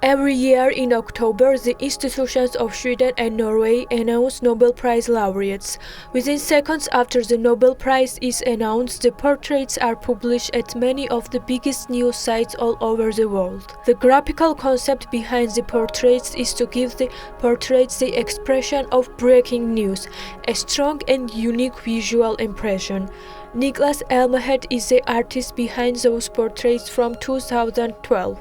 Every year in October, the institutions of Sweden and Norway announce Nobel Prize laureates. Within seconds after the Nobel Prize is announced, the portraits are published at many of the biggest news sites all over the world. The graphical concept behind the portraits is to give the portraits the expression of breaking news, a strong and unique visual impression. Niklas Elmehed is the artist behind those portraits from 2012.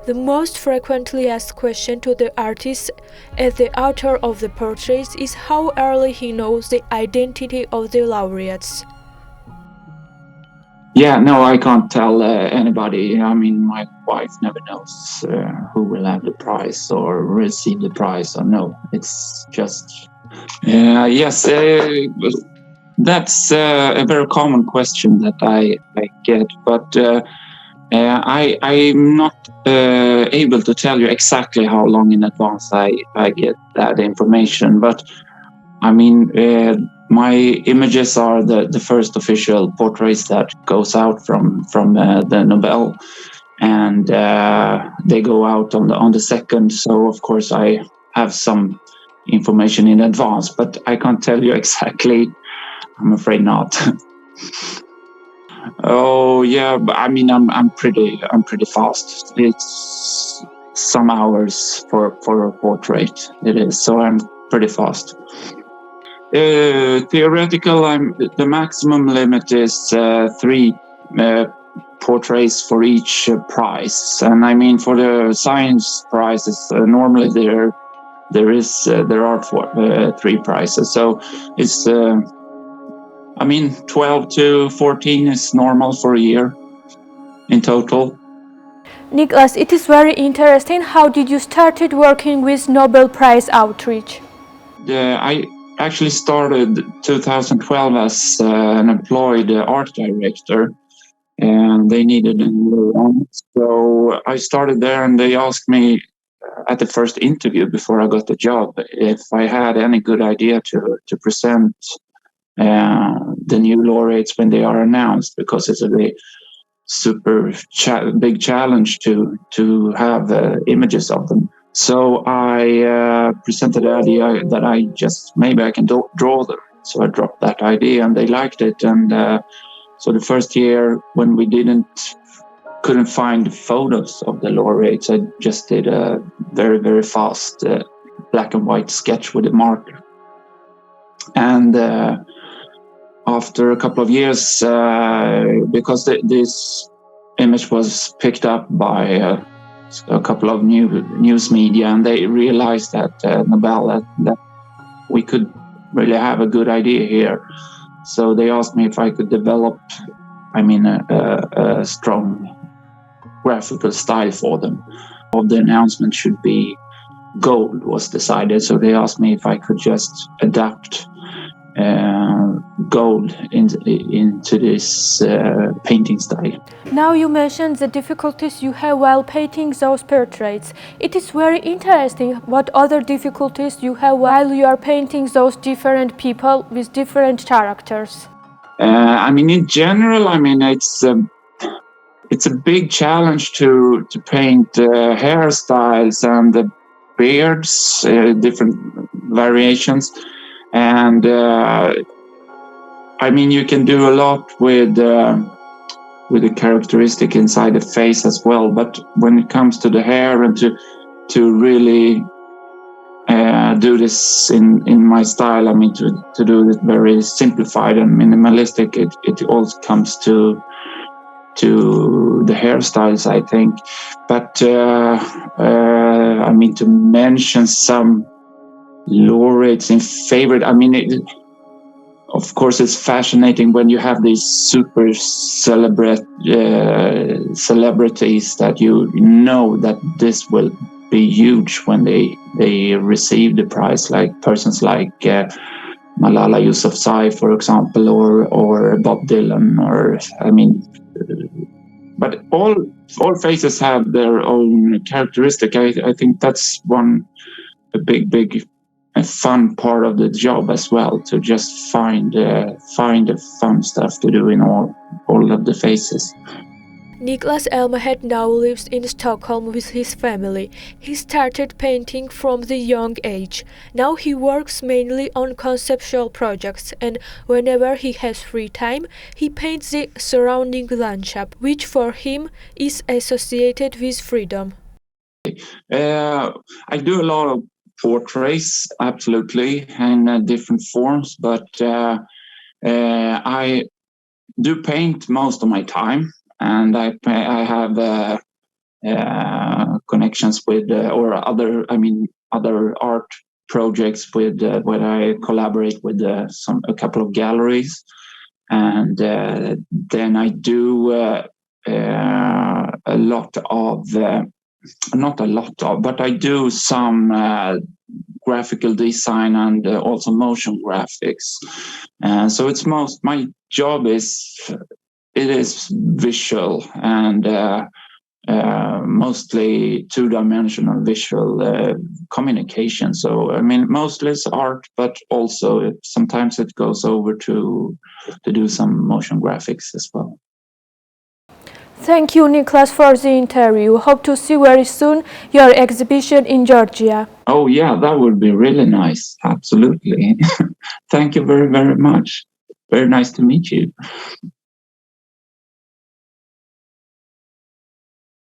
The most frequently asked question to the artist as the author of the portraits is how early he knows the identity of the laureates. Yeah, no, I can't tell anybody. I mean, my wife never knows who will have the prize or receive the prize or no. It's just, yes, that's a very common question that I get, but I'm not able to tell you exactly how long in advance I get that information, but I mean, my images are the first official portraits that goes out from the Nobel, and they go out on the second. So of course I have some information in advance, but I can't tell you exactly. I'm afraid not. Oh yeah, but I mean I'm pretty fast. It's some hours for a portrait. It is, so I'm pretty fast. Theoretical, the maximum limit is 3 portraits for each prize, and I mean for the science prizes normally there are 3 prizes, so it's. I mean, 12 to 14 is normal for a year in total. Niklas, it is very interesting. How did you started working with Nobel Prize Outreach? I actually started 2012 as an employed art director, and they needed a new one. So I started there, and they asked me at the first interview before I got the job if I had any good idea to present the new laureates when they are announced, because it's a very super big challenge to have images of them. So I presented the idea that maybe I can draw them. So I dropped that idea, and they liked it. And so the first year when we couldn't find photos of the laureates, I just did a very, very fast black and white sketch with a marker. And after a couple of years, because this image was picked up by a couple of news media, and they realized that Nobel that we could really have a good idea here. So they asked me if I could develop, a strong graphical style for them. The announcement should be gold was decided, so they asked me if I could just adapt gold into this painting style. Now you mentioned the difficulties you have while painting those portraits. It is very interesting what other difficulties you have while you are painting those different people with different characters. In general, it's a big challenge to paint hairstyles and the beards, different variations. And you can do a lot with the characteristic inside the face as well. But when it comes to the hair and to really do this in my style, to do it very simplified and minimalistic, it all comes to the hairstyles, I think. But to mention some laureates in favorite, of course it's fascinating when you have these super celebrities that you know that this will be huge when they receive the prize, like persons like Malala Yousafzai, for example, or Bob Dylan, but all faces have their own characteristic. I think that's a big fun part of the job as well, to just find the fun stuff to do in all of the faces. Niklas Elmehed now lives in Stockholm with his family. He started painting from the young age. Now he works mainly on conceptual projects, and whenever he has free time, he paints the surrounding landscape, which for him is associated with freedom. I do a lot of portraits, absolutely, in different forms, but I do paint most of my time, and I have connections with or other art projects with where I collaborate with a couple of galleries, and then I do a lot of not a lot of, but I do some graphical design and also motion graphics. So it's my job is visual and mostly two-dimensional visual communication. So I mean, mostly it's art, but also sometimes it goes over to do some motion graphics as well. Thank you, Niklas, for the interview. Hope to see very soon your exhibition in Georgia. Oh yeah, that would be really nice. Absolutely. Thank you very, very much. Very nice to meet you.